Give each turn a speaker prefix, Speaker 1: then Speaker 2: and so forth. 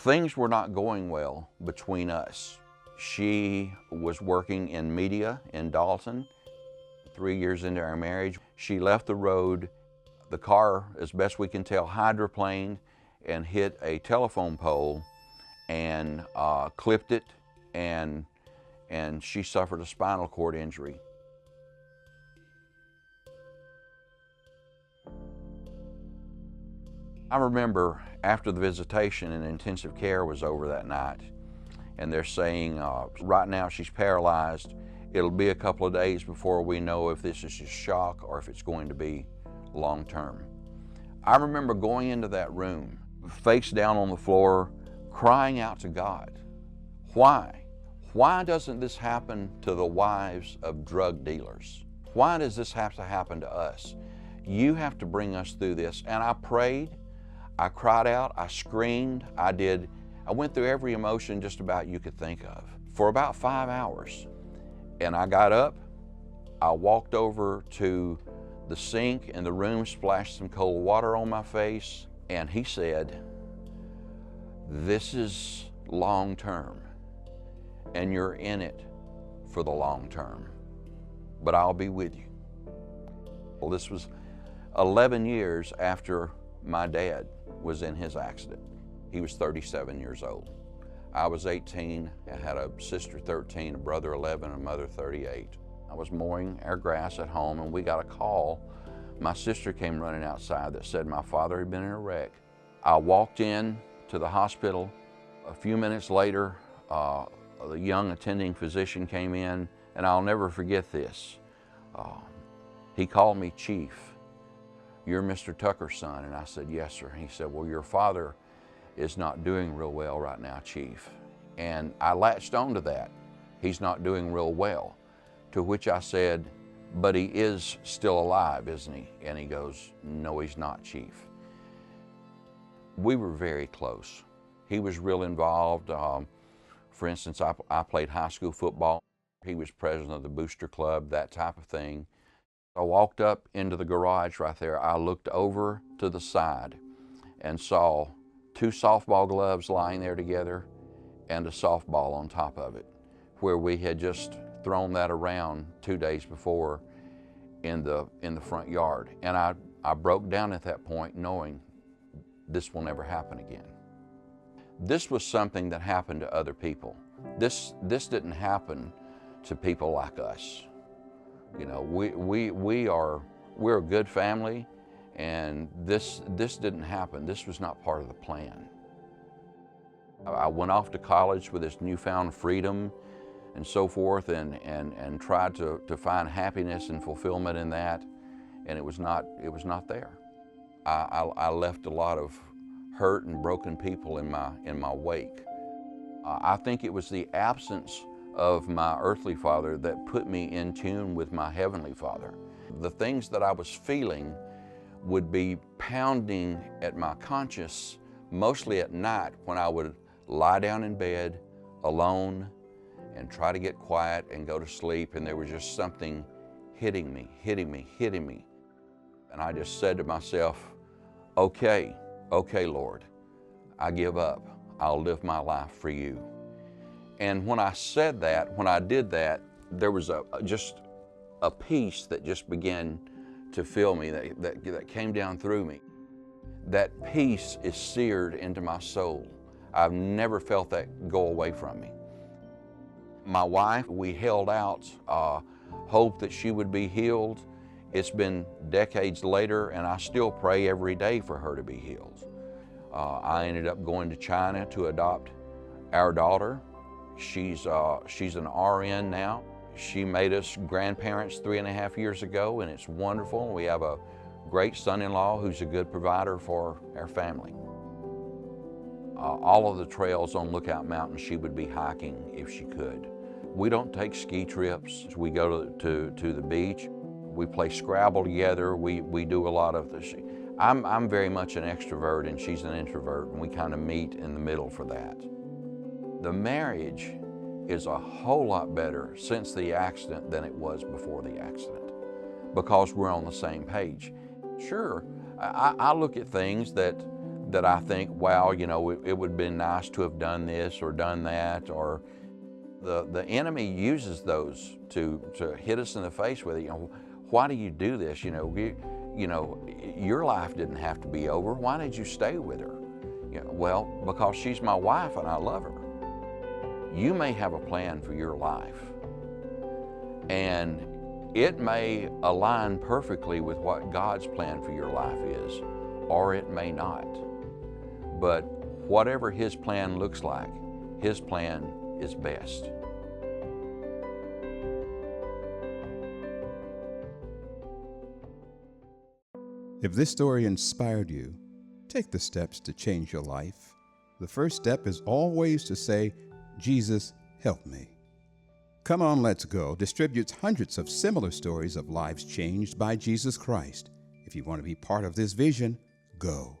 Speaker 1: Things were not going well between us. She was working in media in Dalton. 3 years into our marriage, she left the road. The car, as best we can tell, hydroplaned and hit a telephone pole and clipped it, and she suffered a spinal cord injury. I remember after the visitation and intensive care was over that night, and they're saying right now she's paralyzed. It'll be a couple of days before we know if this is just shock or if it's going to be long term. I remember going into that room, face down on the floor, crying out to God. Why? Why doesn't this happen to the wives of drug dealers? Why does this have to happen to us? You have to bring us through this. And I prayed, I cried out, I screamed, I went through every emotion just about you could think of for about 5 hours. And I got up, I walked over to the sink in the room, splashed some cold water on my face, and he said, "This is long term, and you're in it for the long term, but I'll be with you." Well, this was 11 years after my dad was in his accident. He was 37 years old. I was 18, I had a sister 13, a brother 11, and a mother 38. I was mowing our grass at home and we got a call. My sister came running outside that said my father had been in a wreck. I walked in to the hospital. A few minutes later, the young attending physician came in, and I'll never forget this. He called me Chief. "You're Mr. Tucker's son?" And I said, "Yes, sir." He said, "Well, your father is not doing real well right now, Chief." And I latched onto that. He's not doing real well. To which I said, "But he is still alive, isn't he?" And he goes, "No, he's not, Chief." We were very close. He was real involved. For instance, I played high school football. He was president of the booster club, that type of thing. I walked up into the garage right there. I looked over to the side and saw 2 softball gloves lying there together and a softball on top of it, where we had just thrown that around 2 days before in the front yard. And I broke down at that point knowing this will never happen again. This was something that happened to other people. This didn't happen to people like us. You know, we're a good family, and this didn't happen. This was not part of the plan. I went off to college with this newfound freedom and so forth, and tried to find happiness and fulfillment in that, and it was not there. I left a lot of hurt and broken people in my wake. I think it was the absence of my earthly father that put me in tune with my heavenly Father. The things that I was feeling would be pounding at my conscience, mostly at night when I would lie down in bed alone and try to get quiet and go to sleep, and there was just something hitting me. And I just said to myself, okay, Lord, I give up. I'll live my life for you. And when I said that, when I did that, there was just a peace that just began to fill me, that came down through me. That peace is seared into my soul. I've never felt that go away from me. My wife, we held out hope that she would be healed. It's been decades later, and I still pray every day for her to be healed. I ended up going to China to adopt our daughter. She's an RN now. She made us grandparents 3.5 years ago, and it's wonderful. We have a great son-in-law who's a good provider for our family. All of the trails on Lookout Mountain she would be hiking if she could. We don't take ski trips. We go to the beach. We play Scrabble together. We do a lot of this. I'm very much an extrovert and she's an introvert, and we kind of meet in the middle for that. The marriage is a whole lot better since the accident than it was before the accident, because we're on the same page. Sure, I look at things that that I think, wow, you know, it would have been nice to have done this or done that, or the enemy uses those to hit us in the face with it. You know, why do you do this? You know, your life didn't have to be over. Why did you stay with her? You know, well, because she's my wife and I love her. You may have a plan for your life, and it may align perfectly with what God's plan for your life is, or it may not. But whatever His plan looks like, His plan is best.
Speaker 2: If this story inspired you, take the steps to change your life. The first step is always to say, Jesus, help me. Come On, Let's Go distributes hundreds of similar stories of lives changed by Jesus Christ. If you want to be part of this vision, go.